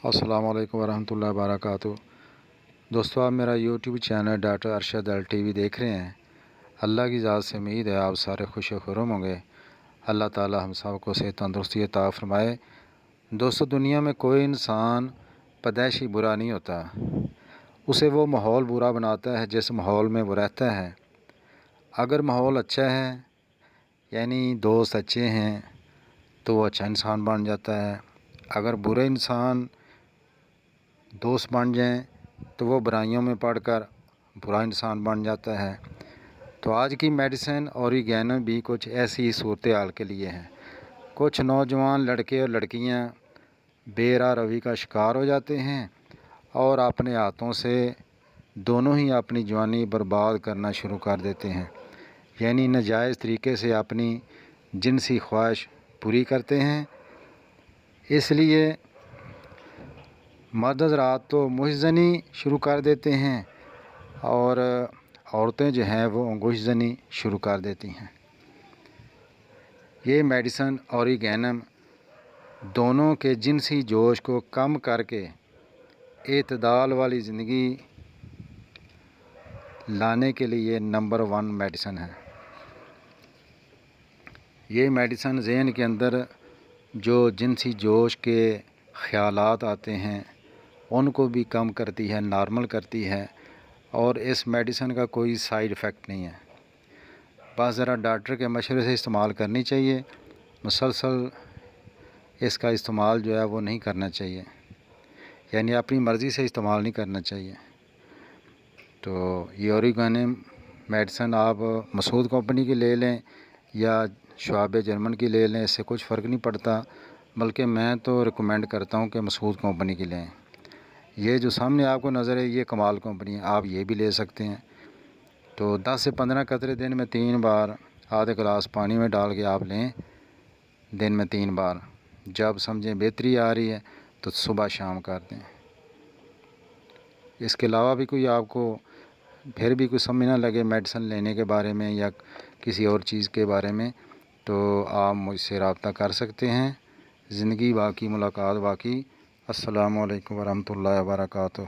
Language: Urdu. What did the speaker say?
السلام علیکم ورحمۃ اللہ وبرکاتہ۔ دوستو، آپ میرا YouTube channel doctor Arshad T V دیکھ رہے ہیں۔ اللہ کی ذات سے امید ہے آپ سارے خوش و خرم ہوں گے۔ اللہ تعالی ہم سب کو صحت تندرستی عطا فرمائے۔ دوستو، دنیا میں کوئی انسان پیدائشی برا نہیں ہوتا، اسے وہ ماحول برا بناتا ہے جس ماحول میں وہ رہتا ہے۔ اگر ماحول اچھا ہے، یعنی دوست اچھے ہیں، تو وہ اچھا انسان بن جاتا ہے۔ اگر برے انسان دوست بن جائیں تو وہ برائیوں میں پڑ کر برا انسان بن جاتا ہے۔ تو آج کی میڈیسن اوریگینو بھی کچھ ایسی صورتحال کے لیے ہے۔ کچھ نوجوان لڑکے اور لڑکیاں بے راہ روی کا شکار ہو جاتے ہیں اور اپنے ہاتھوں سے دونوں ہی اپنی جوانی برباد کرنا شروع کر دیتے ہیں، یعنی ناجائز طریقے سے اپنی جنسی خواہش پوری کرتے ہیں۔ اس لیے مرد حضرات تو مش زنی شروع کر دیتے ہیں اور عورتیں جو ہیں وہ انگوش زنی شروع کر دیتی ہیں۔ یہ میڈیسن اوریگینم دونوں کے جنسی جوش کو کم کر کے اعتدال والی زندگی لانے کے لیے نمبر 1 میڈیسن ہے۔ یہ میڈیسن ذہن کے اندر جو جنسی جوش کے خیالات آتے ہیں ان کو بھی کم کرتی ہے، نارمل کرتی ہے، اور اس میڈیسن کا کوئی سائیڈ افیکٹ نہیں ہے۔ بس ذرا ڈاکٹر کے مشورے سے استعمال کرنی چاہیے، مسلسل اس کا استعمال جو ہے وہ نہیں کرنا چاہیے، یعنی اپنی مرضی سے استعمال نہیں کرنا چاہیے۔ تو یہ اوریگینو میڈیسن آپ مسعود کمپنی کی لے لیں یا شعاب جرمن کی لے لیں، اس سے کچھ فرق نہیں پڑتا، بلکہ میں تو ریکمینڈ کرتا ہوں کہ مسعود کمپنی کی لیں۔ یہ جو سامنے آپ کو نظر ہے یہ کمال کمپنی ہے، آپ یہ بھی لے سکتے ہیں۔ تو 10 سے 15 قطرے دن میں 3 بار آدھے گلاس پانی میں ڈال کے آپ لیں، دن میں 3 بار۔ جب سمجھیں بہتری آ رہی ہے تو صبح شام کر دیں۔ اس کے علاوہ بھی کوئی آپ کو پھر بھی کوئی سمجھ نہ لگے میڈیسن لینے کے بارے میں یا کسی اور چیز کے بارے میں، تو آپ مجھ سے رابطہ کر سکتے ہیں۔ زندگی باقی، ملاقات باقی۔ السلام علیکم ورحمۃ اللہ وبرکاتہ۔